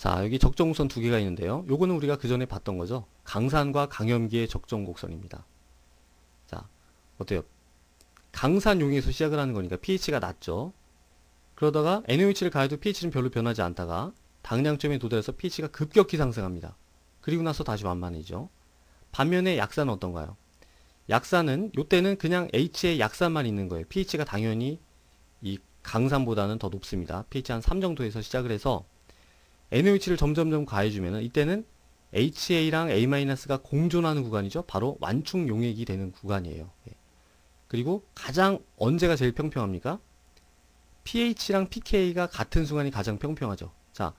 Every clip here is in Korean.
자, 여기 적정 곡선 두 개가 있는데요. 요거는 우리가 그 전에 봤던 거죠. 강산과 강염기의 적정 곡선입니다. 자, 어때요? 강산용에서 시작을 하는 거니까 pH가 낮죠. 그러다가 NaOH를 가해도 pH는 별로 변하지 않다가 당량점에 도달해서 pH가 급격히 상승합니다. 그리고 나서 다시 완만해지죠. 반면에 약산은 어떤가요? 약산은 요때는 그냥 H의 약산만 있는 거예요. pH가 당연히 이 강산보다는 더 높습니다. pH 한 3 정도에서 시작을 해서 NaOH를 점점점 가해주면은 이때는 HA랑 A-가 공존하는 구간이죠. 바로 완충 용액이 되는 구간이에요. 예. 그리고 가장 언제가 제일 평평합니까? pH랑 pK가 같은 순간이 가장 평평하죠. 자,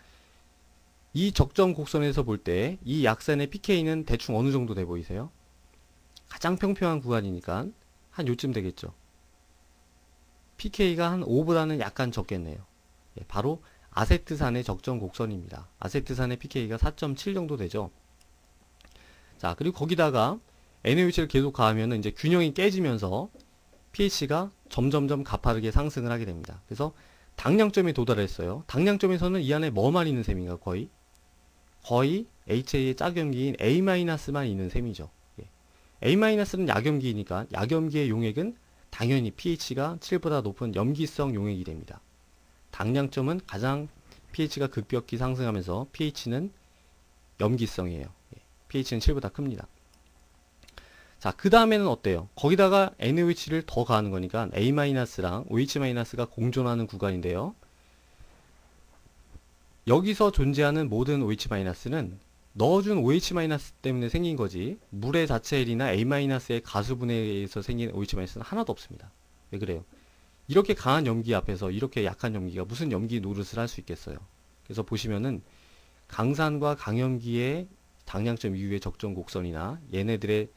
이 적정 곡선에서 볼 때 이 약산의 pK는 대충 어느 정도 돼 보이세요? 가장 평평한 구간이니까 한 요쯤 되겠죠. pK가 한 5보다는 약간 적겠네요. 예, 바로 아세트산의 적정 곡선입니다. 아세트산의 pK가 4.7 정도 되죠. 자, 그리고 거기다가 NaOH를 계속 가하면 이제 균형이 깨지면서 pH가 점점점 가파르게 상승을 하게 됩니다. 그래서 당량점에 도달했어요. 당량점에서는 이 안에 뭐만 있는 셈인가? 거의 HA의 짝염기인 A-만 있는 셈이죠. 예. A-는 약염기이니까 약염기의 용액은 당연히 pH가 7보다 높은 염기성 용액이 됩니다. 당량점은 가장 pH가 급격히 상승하면서 pH는 염기성이에요. 예. pH는 7보다 큽니다. 자, 그 다음에는 어때요? 거기다가 NaOH를 더 가하는 거니까 A-랑 OH-가 공존하는 구간인데요. 여기서 존재하는 모든 OH-는 넣어준 OH- 때문에 생긴 거지 물의 자체일이나 A-의 가수분해에 의해서 생긴 OH-는 하나도 없습니다. 왜 그래요? 이렇게 강한 염기 앞에서 이렇게 약한 염기가 무슨 염기 노릇을 할 수 있겠어요. 그래서 보시면은 강산과 강염기의 당량점 이후의 적정 곡선이나 얘네들의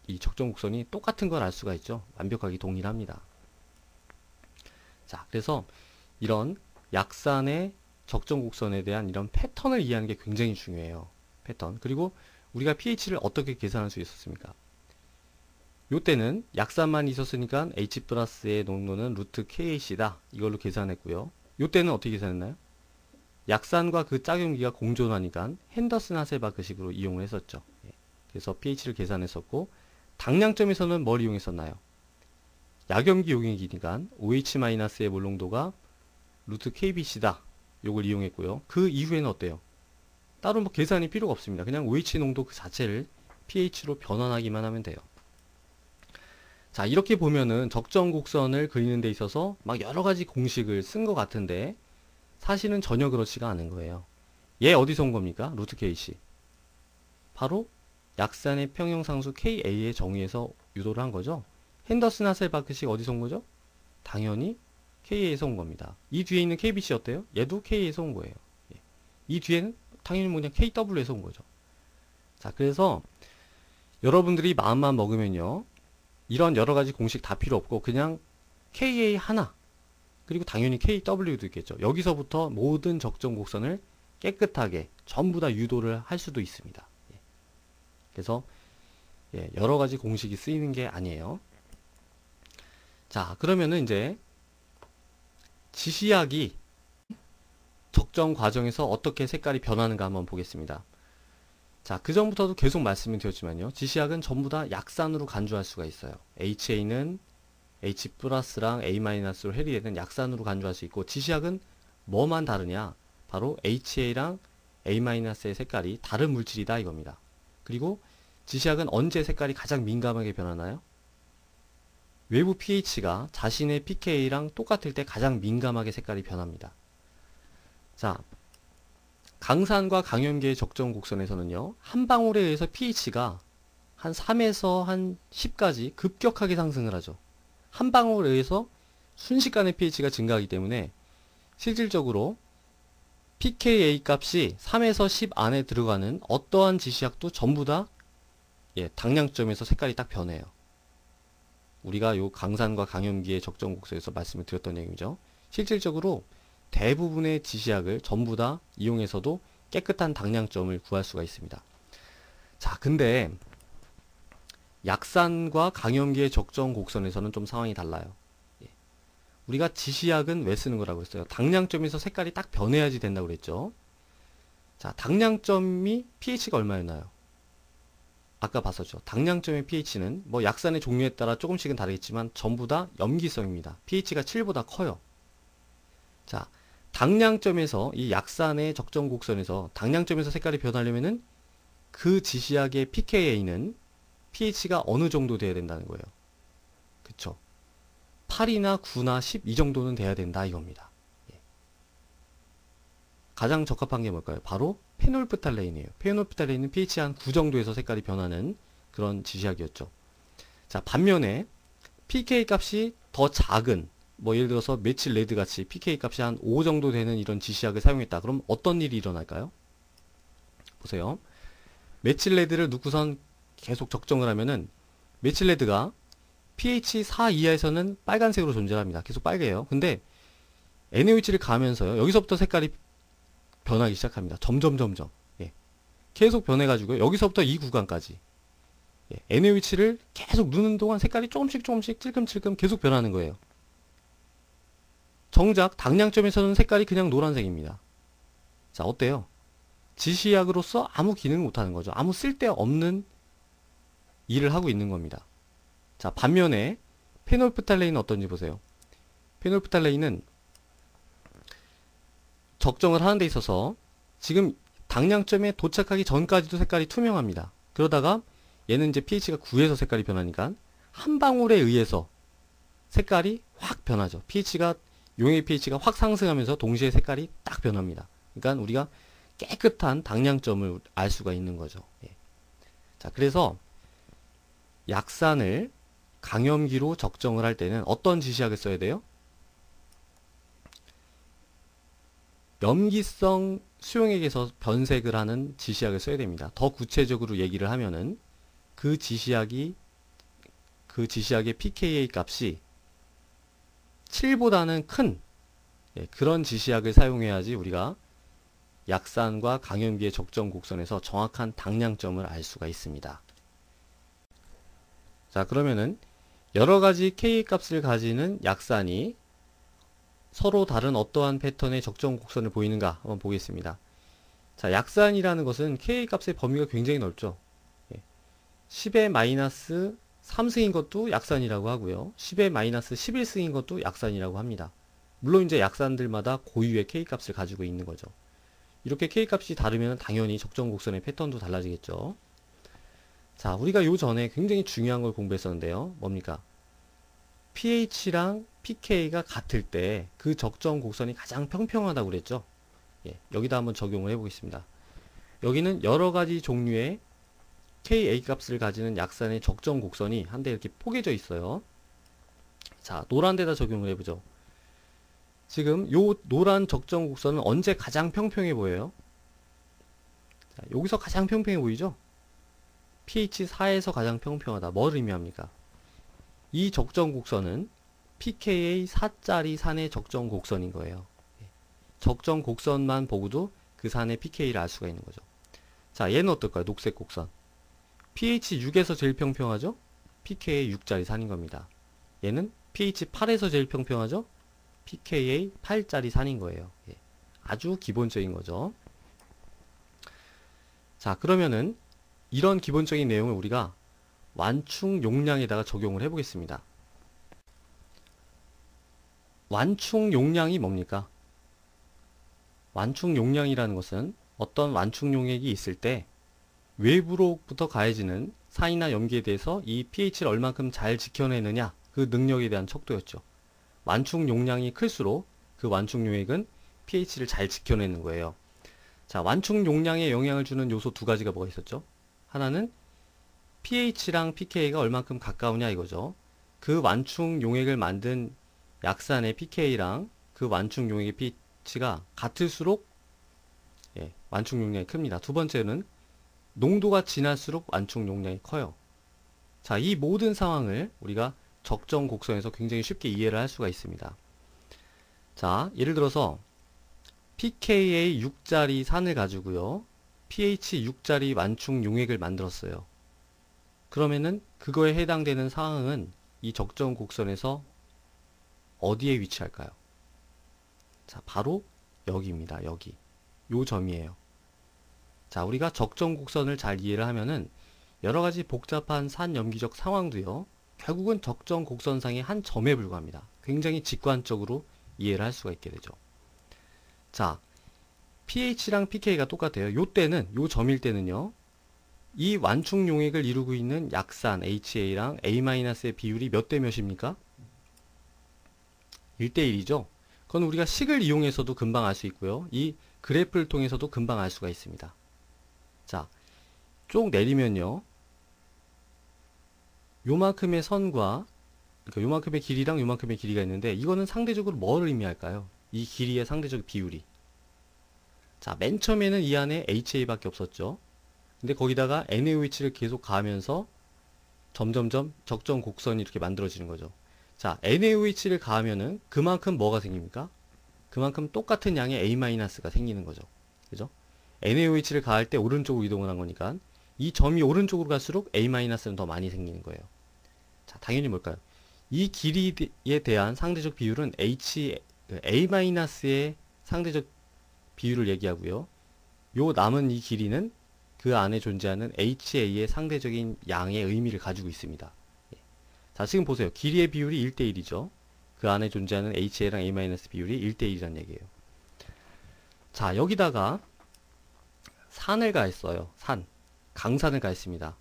이 적정 곡선이 똑같은 걸 알 수가 있죠. 완벽하게 동일합니다. 자, 그래서 이런 약산의 적정 곡선에 대한 이런 패턴을 이해하는 게 굉장히 중요해요. 패턴. 그리고 우리가 pH를 어떻게 계산할 수 있었습니까? 요때는 약산만 있었으니까 H 플러스의 농도는 루트 KH다. 이걸로 계산했고요. 요때는 어떻게 계산했나요? 약산과 그 짝염기가 공존하니까 핸더슨 하셀바크식으로 이용을 했었죠. 예. 그래서 pH를 계산했었고, 당량점에서는 뭘 이용했었나요? 약염기 용액이니까 OH-의 몰농도가 루트 KBC다. 요걸 이용했고요. 그 이후에는 어때요? 따로 뭐 계산이 필요가 없습니다. 그냥 OH 농도 그 자체를 pH로 변환하기만 하면 돼요. 자, 이렇게 보면은 적정 곡선을 그리는 데 있어서 막 여러 가지 공식을 쓴 것 같은데 사실은 전혀 그렇지가 않은 거예요. 얘 어디서 온 겁니까? 루트 KC. 바로 약산의 평형상수 KA의 정의에서 유도를 한 거죠. 핸더슨 하셀바크식 어디서 온 거죠? 당연히 KA에서 온 겁니다. 이 뒤에 있는 KBC 어때요? 얘도 KA에서 온 거예요. 예. 이 뒤에는 당연히 그냥 KW에서 온 거죠. 자, 그래서 여러분들이 마음만 먹으면요. 이런 여러 가지 공식 다 필요 없고 그냥 KA 하나 그리고 당연히 KW도 있겠죠. 여기서부터 모든 적정 곡선을 깨끗하게 전부 다 유도를 할 수도 있습니다. 예. 그래서 예, 여러 가지 공식이 쓰이는 게 아니에요. 자, 그러면은 이제 지시약이 적정 과정에서 어떻게 색깔이 변하는가 한번 보겠습니다. 자, 그 전부터도 계속 말씀을 드렸지만요. 지시약은 전부 다 약산으로 간주할 수가 있어요. HA는 H 플러스랑 A-로 해리되는 약산으로 간주할 수 있고, 지시약은 뭐만 다르냐? 바로 HA랑 A-의 색깔이 다른 물질이다 이겁니다. 그리고 지시약은 언제 색깔이 가장 민감하게 변하나요? 외부 pH가 자신의 pK랑 똑같을 때 가장 민감하게 색깔이 변합니다. 자, 강산과 강염기의 적정 곡선에서는요, 한 방울에 의해서 pH가 한 3에서 한 10까지 급격하게 상승을 하죠. 한 방울에 의해서 순식간에 pH가 증가하기 때문에 실질적으로 pKa 값이 3에서 10 안에 들어가는 어떠한 지시약도 전부 다 예, 당량점에서 색깔이 딱 변해요. 우리가 요 강산과 강염기의 적정 곡선에서 말씀을 드렸던 얘기죠. 실질적으로 대부분의 지시약을 전부 다 이용해서도 깨끗한 당량점을 구할 수가 있습니다. 자, 근데 약산과 강염기의 적정 곡선에서는 좀 상황이 달라요. 예. 우리가 지시약은 왜 쓰는 거라고 했어요? 당량점에서 색깔이 딱 변해야지 된다고 그랬죠. 자, 당량점이 pH가 얼마였나요? 아까 봤었죠. 당량점의 pH는 뭐 약산의 종류에 따라 조금씩은 다르겠지만 전부 다 염기성입니다. pH가 7보다 커요. 자, 당량점에서 이 약산의 적정 곡선에서 당량점에서 색깔이 변하려면은 그 지시약의 pKa는 pH가 어느 정도 돼야 된다는 거예요. 그쵸? 8이나 9나 10 이 정도는 돼야 된다 이겁니다. 예. 가장 적합한 게 뭘까요? 바로 페놀프탈레인이에요. 페놀프탈레인은 pH 한 9 정도에서 색깔이 변하는 그런 지시약이었죠. 자, 반면에 pK 값이 더 작은 뭐 예를 들어서 메칠레드 같이 pK 값이 한 5 정도 되는 이런 지시약을 사용했다. 그럼 어떤 일이 일어날까요? 보세요. 메칠레드를 넣고선 계속 적정을 하면은 메칠레드가 pH 4 이하에서는 빨간색으로 존재합니다. 계속 빨개요. 근데 NaOH를 가하면서요. 여기서부터 색깔이 변하기 시작합니다. 점점. 예. 계속 변해가지고요. 여기서부터 이 구간까지. 예. NaOH를 계속 누는 동안 색깔이 조금씩 찔끔찔끔 계속 변하는 거예요. 정작 당량점에서는 색깔이 그냥 노란색입니다. 자, 어때요? 지시약으로서 아무 기능을 못하는 거죠. 아무 쓸데없는 일을 하고 있는 겁니다. 자, 반면에 페놀프탈레인은 어떤지 보세요. 페놀프탈레인은 적정을 하는 데 있어서 지금 당량점에 도착하기 전까지도 색깔이 투명합니다. 그러다가 얘는 이제 pH가 9에서 색깔이 변하니까 한 방울에 의해서 색깔이 확 변하죠. 용액 pH가 확 상승하면서 동시에 색깔이 딱 변합니다. 그러니까 우리가 깨끗한 당량점을 알 수가 있는 거죠. 예. 자, 그래서 약산을 강염기로 적정을 할 때는 어떤 지시약을 써야 돼요? 염기성 수용액에서 변색을 하는 지시약을 써야 됩니다. 더 구체적으로 얘기를 하면은 그 지시약의 pKa 값이 7보다는 큰 그런 지시약을 사용해야지 우리가 약산과 강염기의 적정 곡선에서 정확한 당량점을 알 수가 있습니다. 자, 그러면은 여러가지 K 값을 가지는 약산이 서로 다른 어떠한 패턴의 적정 곡선을 보이는가 한번 보겠습니다. 자, 약산이라는 것은 K 값의 범위가 굉장히 넓죠. 10의 마이너스 3승인 것도 약산이라고 하고요. 10의 마이너스 11승인 것도 약산이라고 합니다. 물론 이제 약산들마다 고유의 K 값을 가지고 있는 거죠. 이렇게 K 값이 다르면 당연히 적정 곡선의 패턴도 달라지겠죠. 자, 우리가 요 전에 굉장히 중요한 걸 공부했었는데요. 뭡니까? pH랑 pK가 같을 때 그 적정 곡선이 가장 평평하다고 그랬죠. 예, 여기다 한번 적용을 해보겠습니다. 여기는 여러가지 종류의 Ka 값을 가지는 약산의 적정 곡선이 한데 이렇게 포개져 있어요. 자, 노란 데다 적용을 해보죠. 지금 요 노란 적정 곡선은 언제 가장 평평해 보여요? 자, 여기서 가장 평평해 보이죠? pH 4에서 가장 평평하다. 뭘 의미합니까? 이 적정 곡선은 pKa 4짜리 산의 적정 곡선인 거예요. 적정 곡선만 보고도 그 산의 pK를 알 수가 있는 거죠. 자, 얘는 어떨까요? 녹색 곡선. pH 6에서 제일 평평하죠? pKa 6짜리 산인 겁니다. 얘는 pH 8에서 제일 평평하죠? pKa 8짜리 산인 거예요. 아주 기본적인 거죠. 자, 그러면은 이런 기본적인 내용을 우리가 완충 용량에다가 적용을 해보겠습니다. 완충 용량이 뭡니까? 완충 용량이라는 것은 어떤 완충 용액이 있을 때 외부로부터 가해지는 산이나 염기에 대해서 이 pH를 얼만큼 잘 지켜내느냐 그 능력에 대한 척도였죠. 완충 용량이 클수록 그 완충 용액은 pH를 잘 지켜내는 거예요. 자, 완충 용량에 영향을 주는 요소 두 가지가 뭐가 있었죠? 하나는 pH랑 pK가 얼만큼 가까우냐 이거죠. 그 완충 용액을 만든 약산의 pK랑 그 완충 용액의 pH가 같을수록 완충 용량이 큽니다. 두 번째는 농도가 진할수록 완충 용량이 커요. 자, 이 모든 상황을 우리가 적정 곡선에서 굉장히 쉽게 이해를 할 수가 있습니다. 자, 예를 들어서 pKa 6짜리 산을 가지고요. pH 6짜리 완충 용액을 만들었어요. 그러면은 그거에 해당되는 상황은 이 적정 곡선에서 어디에 위치할까요? 자, 바로 여기입니다. 여기. 요 점이에요. 자, 우리가 적정 곡선을 잘 이해를 하면은 여러 가지 복잡한 산염기적 상황도요, 결국은 적정 곡선상의 한 점에 불과합니다. 굉장히 직관적으로 이해를 할 수가 있게 되죠. 자, pH랑 pK가 똑같아요. 요 때는, 요 점일 때는요, 이 완충 용액을 이루고 있는 약산 HA랑 A-의 비율이 몇 대 몇입니까? 1대1이죠. 그건 우리가 식을 이용해서도 금방 알 수 있고요. 이 그래프를 통해서도 금방 알 수가 있습니다. 자, 쭉 내리면요, 요만큼의 선과, 그러니까 요만큼의 길이랑 요만큼의 길이가 있는데, 이거는 상대적으로 뭘 의미할까요? 이 길이의 상대적 비율이. 자, 맨 처음에는 이 안에 HA밖에 없었죠. 근데 거기다가 NaOH를 계속 가하면서 점점점 적정 곡선이 이렇게 만들어지는 거죠. 자, NaOH를 가하면은 그만큼 뭐가 생깁니까? 그만큼 똑같은 양의 A-가 생기는 거죠. 그죠? NaOH를 가할 때 오른쪽으로 이동을 한 거니까 이 점이 오른쪽으로 갈수록 A-는 더 많이 생기는 거예요. 자, 당연히 뭘까요? 이 길이에 대한 상대적 비율은 A-의 상대적 비율을 얘기하고요. 요 남은 이 길이는 그 안에 존재하는 HA의 상대적인 양의 의미를 가지고 있습니다. 자, 지금 보세요. 길이의 비율이 1대1이죠. 그 안에 존재하는 HA랑 A- 비율이 1대1이라는 얘기예요. 자, 여기다가 산을 가했어요. 산. 강산을 가했습니다.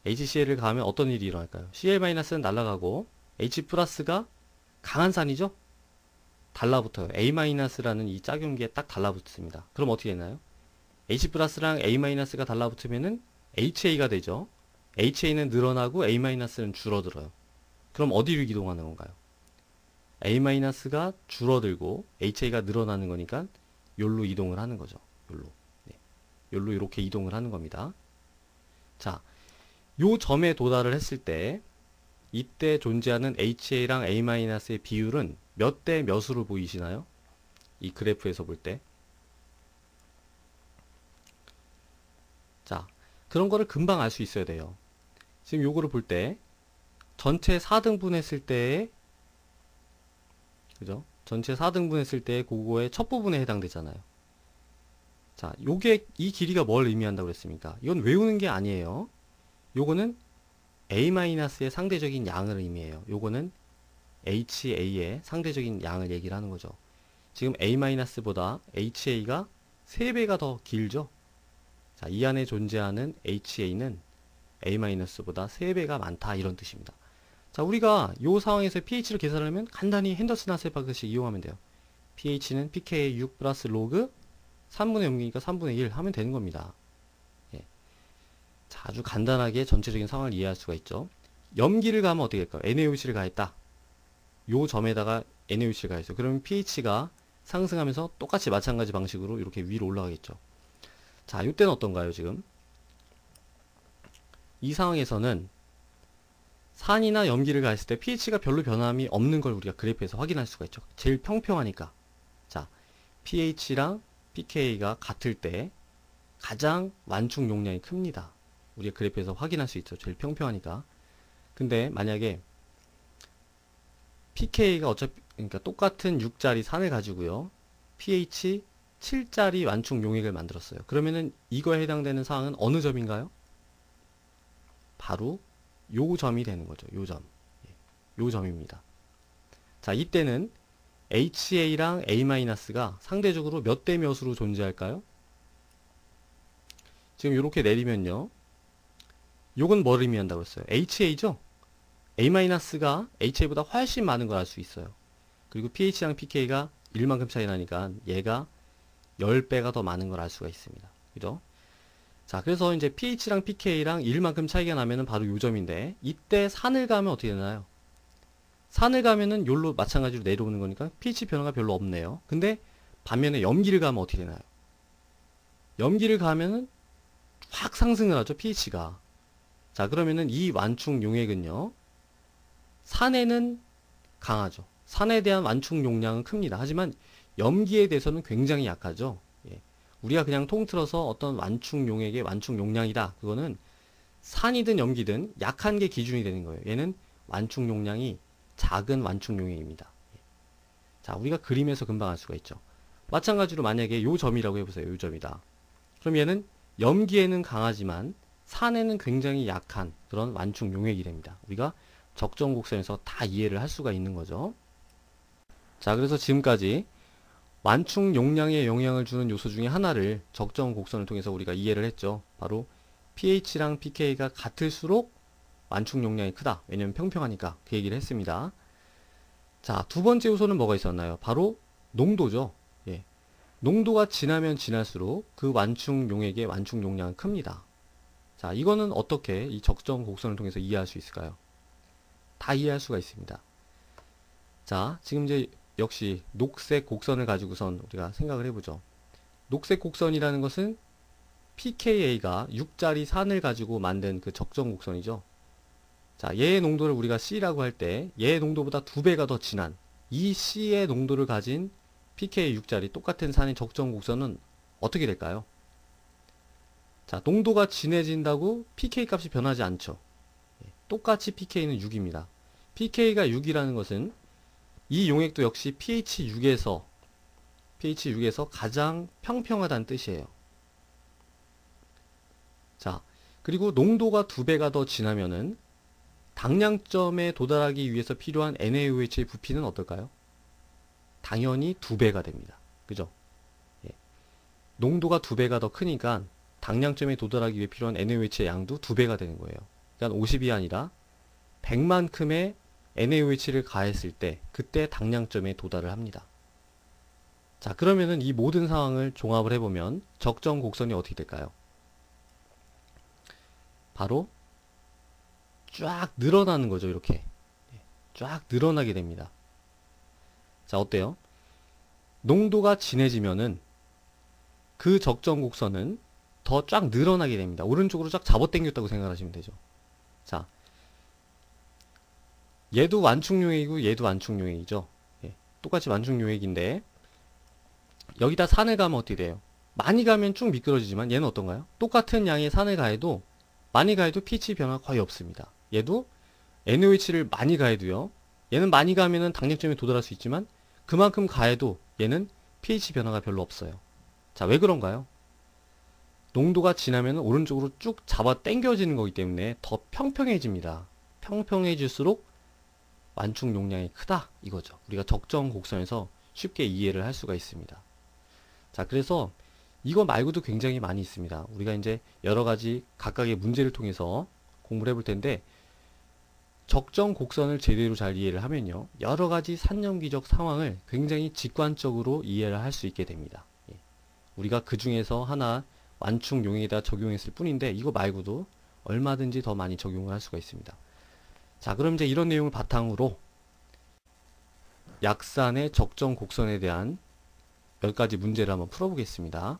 HCl을 가하면 어떤 일이 일어날까요? Cl-는 날아가고 H 플러스가 강한 산이죠? 달라붙어요. A-라는 이 짝용기에 딱 달라붙습니다. 그럼 어떻게 되나요? H 플러스랑 A-가 달라붙으면은 HA가 되죠. HA는 늘어나고 A-는 줄어들어요. 그럼 어디로 이동하는 건가요? A-가 줄어들고 HA가 늘어나는 거니까 요로 이동을 하는 거죠. 요로. 네. 요로 이렇게 이동을 하는 겁니다. 자, 요 점에 도달을 했을 때 이때 존재하는 HA랑 A-의 비율은 몇 대 몇으로 보이시나요? 이 그래프에서 볼 때. 자, 그런 거를 금방 알 수 있어야 돼요. 지금 요거를 볼 때 전체 4등분 했을 때, 그죠? 전체 4등분 했을 때 그거의 첫 부분에 해당되잖아요. 자, 요게 이 길이가 뭘 의미한다고 그랬습니까? 이건 외우는 게 아니에요. 요거는 A-의 상대적인 양을 의미해요. 요거는 HA의 상대적인 양을 얘기를 하는 거죠. 지금 A-보다 HA가 3배가 더 길죠? 자, 이 안에 존재하는 HA는 A-보다 3배가 많다, 이런 뜻입니다. 자, 우리가 이 상황에서 pH를 계산하려면 간단히 핸더슨 하셀 방식을 이용하면 돼요. pH는 pK의 6 플러스 로그 3분의 0이니까 3분의 1 하면 되는 겁니다. 예. 자, 아주 간단하게 전체적인 상황을 이해할 수가 있죠. 염기를 가면 어떻게 될까요? NaOH를 가했다. 요 점에다가 NaOH를 가했어요. 그러면 pH가 상승하면서 똑같이 마찬가지 방식으로 이렇게 위로 올라가겠죠. 자, 이때는 어떤가요, 지금? 이 상황에서는 산이나 염기를 가했을 때 pH가 별로 변함이 없는 걸 우리가 그래프에서 확인할 수가 있죠. 제일 평평하니까. 자, pH랑 pK가 같을 때 가장 완충 용량이 큽니다. 우리가 그래프에서 확인할 수 있죠. 제일 평평하니까. 근데 만약에 pK가 어차피, 그러니까 똑같은 6짜리 산을 가지고요, pH 7짜리 완충 용액을 만들었어요. 그러면은 이거에 해당되는 사항은 어느 점인가요? 바로 요 점이 되는 거죠. 요 점. 요 점입니다. 자, 이때는 HA랑 A-가 상대적으로 몇 대 몇으로 존재할까요? 지금 이렇게 내리면요, 요건 뭘 의미한다고 했어요? HA죠? A-가 HA보다 훨씬 많은 걸 알 수 있어요. 그리고 pH랑 pK가 1만큼 차이 나니까 얘가 10배가 더 많은 걸 알 수가 있습니다. 그죠? 자, 그래서 이제 pH랑 pK랑 1만큼 차이가 나면은 바로 요 점인데, 이때 산을 가면 어떻게 되나요? 산을 가면은 요로 마찬가지로 내려오는 거니까 pH 변화가 별로 없네요. 근데 반면에 염기를 가면 어떻게 되나요? 염기를 가면은 확 상승을 하죠, pH가. 자, 그러면은 이 완충 용액은요, 산에는 강하죠. 산에 대한 완충 용량은 큽니다. 하지만 염기에 대해서는 굉장히 약하죠. 예. 우리가 그냥 통틀어서 어떤 완충 용액의 완충 용량이다, 그거는 산이든 염기든 약한 게 기준이 되는 거예요. 얘는 완충 용량이 작은 완충 용액입니다. 예. 자, 우리가 그림에서 금방 알 수가 있죠. 마찬가지로 만약에 요 점이라고 해보세요. 요 점이다. 그럼 얘는 염기에는 강하지만 산에는 굉장히 약한 그런 완충 용액이 됩니다. 우리가 적정 곡선에서 다 이해를 할 수가 있는 거죠. 자, 그래서 지금까지 완충 용량에 영향을 주는 요소 중에 하나를 적정 곡선을 통해서 우리가 이해를 했죠. 바로 pH랑 pK가 같을수록 완충 용량이 크다. 왜냐면 평평하니까 그 얘기를 했습니다. 자, 두 번째 요소는 뭐가 있었나요? 바로 농도죠. 예. 농도가 진하면 진할수록 그 완충 용액의 완충 용량은 큽니다. 자, 이거는 어떻게 이 적정 곡선을 통해서 이해할 수 있을까요? 다 이해할 수가 있습니다. 자, 지금 이제 역시 녹색 곡선을 가지고선 우리가 생각을 해보죠. 녹색 곡선이라는 것은 pKa가 6짜리 산을 가지고 만든 그 적정 곡선이죠. 자, 얘의 농도를 우리가 C라고 할 때 얘의 농도보다 2배가 더 진한 이 C의 농도를 가진 pK 6짜리 똑같은 산의 적정 곡선은 어떻게 될까요? 자, 농도가 진해진다고 pK 값이 변하지 않죠. 똑같이 pK는 6입니다. pK가 6이라는 것은 이 용액도 역시 pH 6에서 가장 평평하다는 뜻이에요. 자, 그리고 농도가 2배가 더 진하면은 당량점에 도달하기 위해서 필요한 NaOH의 부피는 어떨까요? 당연히 2배가 됩니다. 그죠? 예. 농도가 2배가 더 크니까 당량점에 도달하기 위해 필요한 NaOH의 양도 2배가 되는 거예요. 그러니까 50이 아니라 100만큼의 NaOH를 가했을 때 그때 당량점에 도달을 합니다. 자, 그러면은 이 모든 상황을 종합을 해보면 적정 곡선이 어떻게 될까요? 바로 쫙 늘어나는 거죠. 이렇게 쫙 늘어나게 됩니다. 자, 어때요? 농도가 진해지면은 그 적정 곡선은 더 쫙 늘어나게 됩니다. 오른쪽으로 쫙 잡아당겼다고 생각하시면 되죠. 자, 얘도 완충용액이고 얘도 완충용액이죠. 예, 똑같이 완충용액인데 여기다 산을 가면 어떻게 돼요? 많이 가면 쭉 미끄러지지만 얘는 어떤가요? 똑같은 양의 산을 가해도 많이 가해도 pH 변화가 거의 없습니다. 얘도 NaOH를 많이 가해도요. 얘는 많이 가면은 당력점에 도달할 수 있지만 그만큼 가해도 얘는 pH 변화가 별로 없어요. 자, 왜 그런가요? 농도가 진하면 오른쪽으로 쭉 잡아 당겨지는 거기 때문에 더 평평해집니다. 평평해질수록 완충 용량이 크다 이거죠. 우리가 적정 곡선에서 쉽게 이해를 할 수가 있습니다. 자, 그래서 이거 말고도 굉장히 많이 있습니다. 우리가 이제 여러 가지 각각의 문제를 통해서 공부를 해볼 텐데 적정 곡선을 제대로 잘 이해를 하면요. 여러 가지 산염기적 상황을 굉장히 직관적으로 이해를 할 수 있게 됩니다. 예. 우리가 그 중에서 하나 완충 용액에다 적용했을 뿐인데 이거 말고도 얼마든지 더 많이 적용을 할 수가 있습니다. 자, 그럼 이제 이런 내용을 바탕으로 약산의 적정 곡선에 대한 몇 가지 문제를 한번 풀어보겠습니다.